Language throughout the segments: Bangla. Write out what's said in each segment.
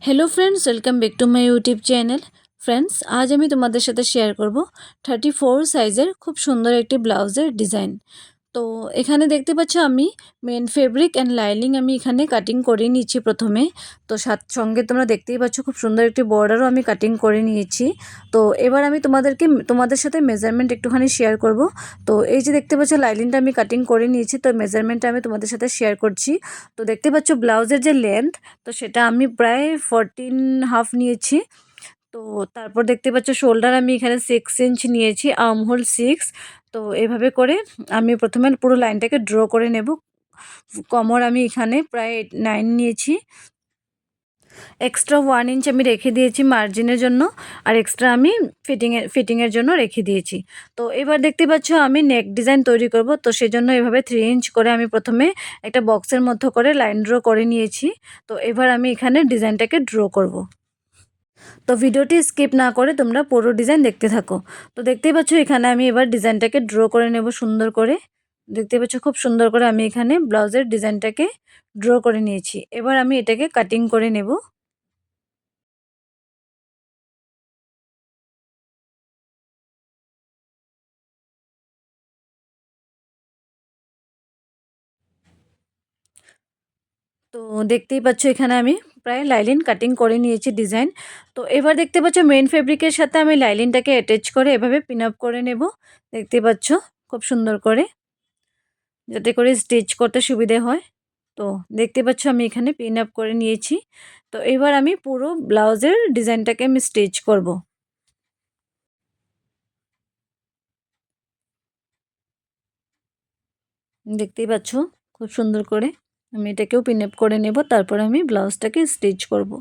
Hello friends, welcome back to my YouTube channel. Friends, आज আমি তোমাদের সাথে শেয়ার করব 34 সাইজের খুব সুন্দর একটি ব্লাউজের ডিজাইন। তো এখানে দেখতে পাচ্ছ আমি মেন ফেব্রিক অ্যান্ড লাইনিং আমি এখানে কাটিং করে নিয়েছি প্রথমে। তো সঙ্গে তোমরা দেখতেই পাচ্ছ খুব সুন্দর একটি বর্ডারও আমি কাটিং করে নিয়েছি। তো এবার আমি তোমাদের সাথে মেজারমেন্ট একটুখানি শেয়ার করব। তো এই যে দেখতে পাচ্ছ লাইনিংটা আমি কাটিং করে নিয়েছি, তো মেজারমেন্টটা আমি তোমাদের সাথে শেয়ার করছি। তো দেখতে পাচ্ছ ব্লাউজের যে লেন্থ, তো সেটা আমি প্রায় 14.5 নিয়েছি। তো তারপর দেখতে পাচ্ছ শোল্ডার আমি এখানে 6 ইঞ্চ নিয়েছি, আর্মহোল 6। তো এভাবে করে আমি প্রথমে পুরো লাইনটাকে ড্র করে নেব। কোমর আমি এখানে প্রায় 9 নিয়েছি। এক্সট্রা 1 ইঞ্চ আমি রেখে দিয়েছি মার্জিনের জন্য, আর এক্সট্রা আমি ফিটিংয়ের জন্য রেখে দিয়েছি। তো এবার দেখতে পাচ্ছ আমি নেক ডিজাইন তৈরি করব। তো সেজন্য এভাবে 3 ইঞ্চ করে আমি প্রথমে একটা বক্সের মধ্যে করে লাইন ড্র করে নিয়েছি। তো এবার আমি এখানে ডিজাইনটাকে ড্র করব। তো ভিডিওটি স্কিপ না করে তোমরা পুরো ডিজাইন দেখতে থাকো। তো দেখতেই পাচ্ছ এখানে আমি এবার ডিজাইনটাকে ড্র করে নেব সুন্দর করে। দেখতে পাচ্ছ খুব সুন্দর করে আমি এখানে ব্লাউজের ডিজাইনটাকে ড্র করে নিয়েছি। এবার আমি এটাকে কাটিং করে নেব। তো দেখতেই পাচ্ছ এখানে আমি প্রায় লাইলিন কাটিং করে নিয়েছি ডিজাইন। তো এবার দেখতে পাচ্ছ মেন ফেব্রিকের সাথে আমি লাইলিনটাকে অ্যাটাচ করে এভাবে পিন আপ করে নেব। দেখতে পাচ্ছ খুব সুন্দর করে, যাতে করে স্টিচ করতে সুবিধে হয়। তো দেখতে পাচ্ছ আমি এখানে পিন আপ করে নিয়েছি। তো এবার আমি পুরো ব্লাউজের ডিজাইনটাকে আমি স্টিচ করব। দেখতেই পাচ্ছ খুব সুন্দর করে আমি এটাকেও পিন আপ করে নেব, তারপর আমি ব্লাউজটাকে স্টিচ করব।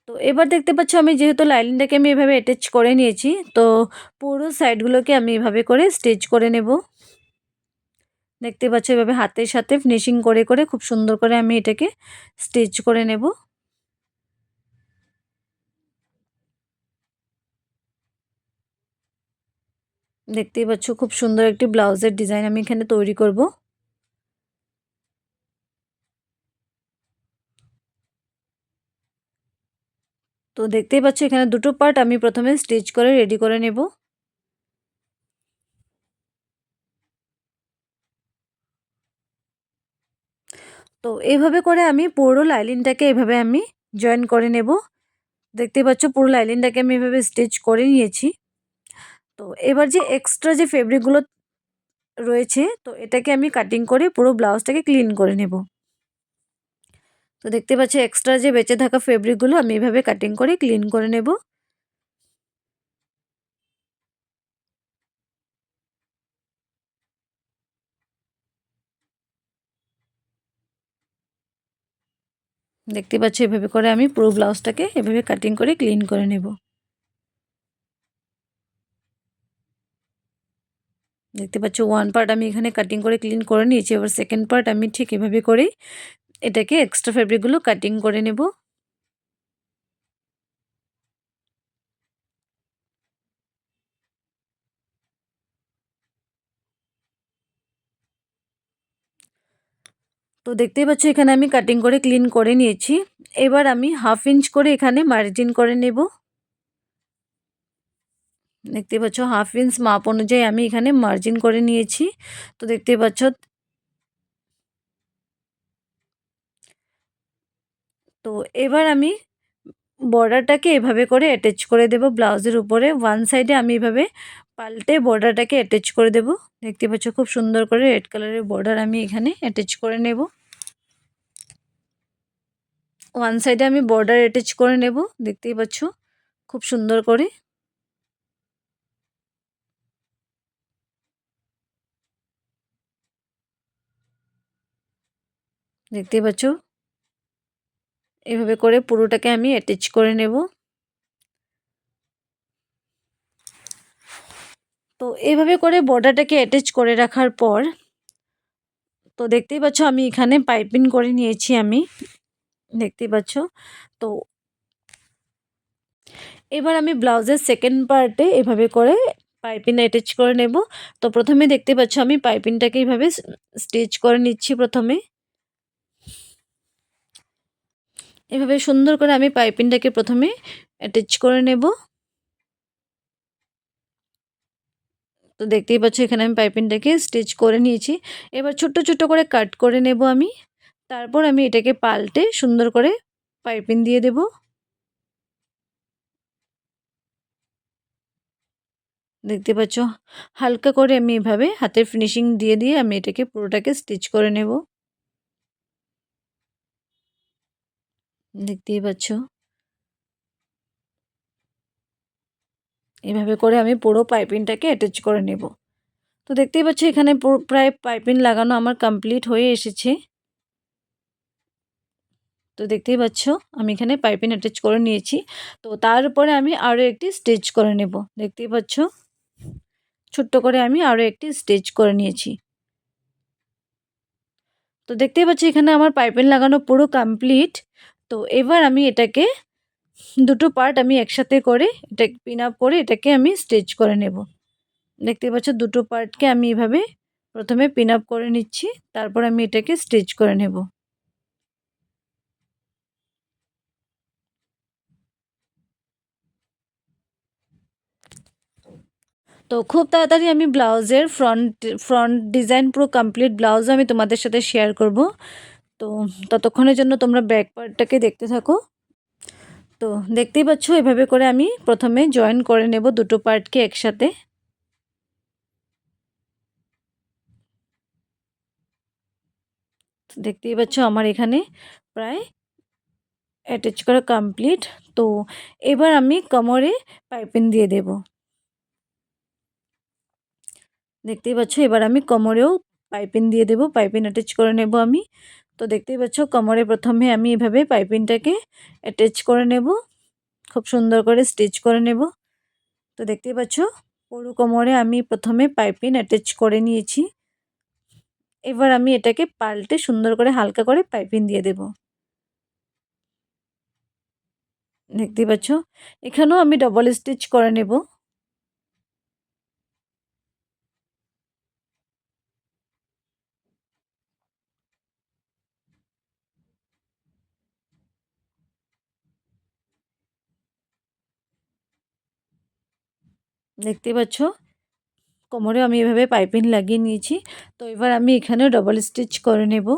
তো এবার দেখতে পাচ্ছ আমি যেহেতু লাইনিংটাকে আমি এভাবে অ্যাটাচ করে নিয়েছি, তো পুরো সাইডগুলোকে আমি এভাবে করে স্টিচ করে নেব। দেখতে পাচ্ছ এভাবে হাতের সাথে ফিনিশিং করে করে খুব সুন্দর করে আমি এটাকে স্টিচ করে নেব। দেখতেই পাচ্ছ খুব সুন্দর একটি ব্লাউজের ডিজাইন আমি এখানে তৈরি করব। তো দেখতেই পাচ্ছ এখানে দুটো পার্ট আমি প্রথমে স্টিচ করে রেডি করে নেব। তো এইভাবে করে আমি পুরো লাইনিংটাকে এভাবে আমি জয়েন করে নেব। দেখতেই পাচ্ছ পুরো লাইনিংটাকে আমি এভাবে স্টিচ করে নিয়েছি। তো এবার যে এক্সট্রা যে ফেব্রিকগুলো রয়েছে, তো এটাকে আমি কাটিং করে পুরো ব্লাউজটাকে ক্লিন করে নেব। তো দেখতে পাচ্ছ এক্সট্রা যে বেঁচে থাকা ফেব্রিকগুলো আমি এভাবে কাটিং করে ক্লিন করে নেব। দেখতে পাচ্ছ এভাবে করে আমি পুরো ব্লাউজটাকে এভাবে কাটিং করে ক্লিন করে নেব। দেখতে পাচ্ছ ওয়ান পার্ট আমি এখানে কাটিং করে ক্লিন করে নিয়েছি। এবার সেকেন্ড পার্ট আমি ঠিক এভাবে করেই এটাকে এক্সট্রা ফেব্রিকগুলো কাটিং করে নেব। তো দেখতেই পাচ্ছ এখানে আমি কাটিং করে ক্লিন করে নিয়েছি। এবার আমি 1/2 ইঞ্চ করে এখানে মার্জিন করে নেব। দেখতে পাচ্ছ 1/2 ইঞ্চ মাপ অনুযায়ী আমি এখানে মার্জিন করে নিয়েছি। তো দেখতেই পাচ্ছ। তো এবার আমি বর্ডারটাকে এভাবে করে অ্যাটাচ করে দেব ব্লাউজের উপরে। ওয়ান সাইডে আমি এভাবে পাল্টে বর্ডারটাকে অ্যাটাচ করে দেব। দেখতে পাচ্ছ খুব সুন্দর করে রেড কালারের বর্ডার আমি এখানে অ্যাটাচ করে নেব। ওয়ান সাইডে আমি বর্ডার অ্যাটাচ করে নেব। দেখতেই পাচ্ছ খুব সুন্দর করে। দেখতেই পাচ্ছ এভাবে করে পুরোটাকে আমি অ্যাটাচ করে নেব। তো এইভাবে করে বর্ডারটাকে অ্যাটাচ করে রাখার পর, তো দেখতেই পাচ্ছ আমি এখানে পাইপিং করে নিয়েছি আমি। দেখতেই পাচ্ছ। তো এবার আমি ব্লাউজের সেকেন্ড পার্টে এভাবে করে পাইপিং অ্যাটাচ করে নেব। তো প্রথমে দেখতে পাচ্ছ আমি পাইপিংটাকে এইভাবে স্টিচ করে নিচ্ছি প্রথমে। এভাবে সুন্দর করে আমি পাইপিংটাকে প্রথমে অ্যাটাচ করে নেব। তো দেখতেই পাচ্ছ এখানে আমি পাইপিংটাকে স্টিচ করে নিয়েছি। এবার ছোট্ট ছোট্ট করে কাট করে নেব আমি। তারপর আমি এটাকে পাল্টে সুন্দর করে পাইপিং দিয়ে দেব। দেখতে পাচ্ছ হালকা করে আমি এভাবে হাতের ফিনিশিং দিয়ে দিয়ে আমি এটাকে পুরোটাকে স্টিচ করে নেব। দেখতেই পাচ্ছ এভাবে করে আমি পুরো পাইপিংটাকে অ্যাটাচ করে নেব। তো দেখতেই পাচ্ছ এখানে প্রায় পাইপিং লাগানো আমার কমপ্লিট হয়ে এসেছে। তো দেখতেই পাচ্ছ আমি এখানে পাইপিং অ্যাটাচ করে নিয়েছি। তো তার উপরে আমি আরও একটি স্টিচ করে নেব। দেখতেই পাচ্ছ ছোট্ট করে আমি আরও একটি স্টিচ করে নিয়েছি। তো দেখতেই পাচ্ছি এখানে আমার পাইপিং লাগানো পুরো কমপ্লিট। তো এবার আমি এটাকে দুটো পার্ট আমি একসাথে করে এটা পিন আপ করে এটাকে আমি স্টিচ করে নেব। দেখতেই পাচ্ছ দুটো পার্টকে আমি এভাবে প্রথমে পিন আপ করে নিচ্ছি, তারপর আমি এটাকে স্টিচ করে নেব। তো খুব তাড়াতাড়ি আমি ব্লাউজের ফ্রন্ট ডিজাইন পুরো কমপ্লিট ব্লাউজ আমি তোমাদের সাথে শেয়ার করব। তো ততক্ষণের জন্য তোমরা ব্যাক পার্টটাকে দেখতে থাকো। তো দেখতেই পাচ্ছ এভাবে করে আমি প্রথমে জয়েন করে নেব দুটো পার্টকে একসাথে। দেখতেই পাচ্ছ আমার এখানে প্রায় অ্যাটাচ করা কমপ্লিট। তো এবার আমি কোমরে পাইপিং দিয়ে দেব। দেখতেই পাচ্ছ এবার আমি কোমরেও পাইপিং দিয়ে দেব, পাইপিং অ্যাটাচ করে নেব আমি। তো দেখতেই পাচ্ছ কোমরে প্রথমে আমি এভাবে পাইপিংটাকে অ্যাটাচ করে নেব, খুব সুন্দর করে স্টিচ করে নেব। তো দেখতেই পাচ্ছ পুরো কোমরে আমি প্রথমে পাইপিং অ্যাটাচ করে নিয়েছি। এবার আমি এটাকে পাল্টে সুন্দর করে হালকা করে পাইপিং দিয়ে দেব। দেখতেই পাচ্ছ এখানেও আমি ডবল স্টিচ করে নেব। দেখতেই পাচ্ছ কোমরে আমি এভাবে পাইপিং লাগিয়ে নিয়েছি। তো এবার আমি এখানেও ডবল স্টিচ করে নেব।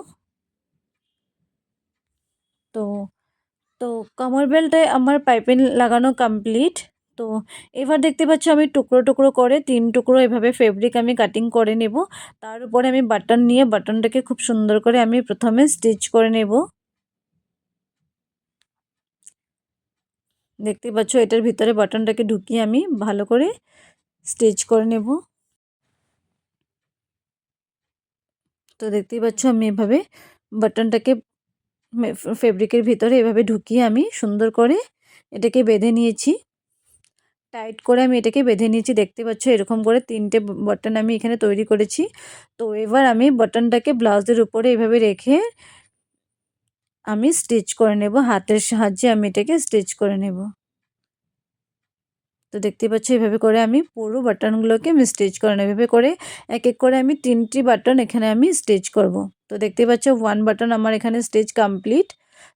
তো তো কোমর বেল্টে আমার পাইপিং লাগানো কমপ্লিট। তো এবার দেখতে পাচ্ছ আমি টুকরো টুকরো করে 3 টুকরো এভাবে ফেব্রিক আমি কাটিং করে নেব। তার উপরে আমি বাটন নিয়ে বাটনটাকে খুব সুন্দর করে আমি প্রথমে স্টিচ করে নেব। দেখতে পাচ্ছ এটার ভিতরে বাটনটাকে ঢুকিয়ে আমি ভালো করে স্টিচ করে নেব। তো দেখতেই পাচ্ছ আমি এভাবে বাটনটাকে ফেব্রিকের ভিতরে এভাবে ঢুকিয়ে আমি সুন্দর করে এটাকে বেঁধে নিয়েছি। টাইট করে আমি এটাকে বেঁধে নিয়েছি। দেখতে পাচ্ছ এরকম করে 3টে বাটন আমি এখানে তৈরি করেছি। তো এবার আমি বাটনটাকে ব্লাউজের উপরে এভাবে রেখে আমি স্টিচ করে নেব, হাতের সাহায্যে আমি এটাকে স্টিচ করে নেব। তো দেখতে পাচ্ছ এভাবে করে আমি পুরো বাটনগুলোকে আমি স্টিচ করে নেব। এভাবে করে এক এক করে আমি 3টি বাটন এখানে আমি স্টিচ করব। তো দেখতে পাচ্ছ 1 বাটন আমার এখানে স্টিচ কমপ্লিট।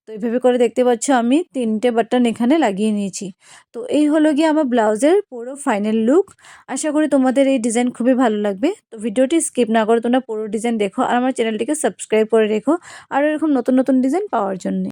তো এইভাবে করে দেখতে পাচ্ছ আমি 3টে বাটন এখানে লাগিয়ে নিয়েছি। তো এই হলো গিয়ে আমার ব্লাউজের পুরো ফাইনাল লুক। আশা করি তোমাদের এই ডিজাইন খুবই ভালো লাগবে। তো ভিডিওটি স্কিপ না করে তোমরা পুরো ডিজাইন দেখো আর আমার চ্যানেলটিকে সাবস্ক্রাইব করে রেখো আর এরকম নতুন নতুন ডিজাইন পাওয়ার জন্য।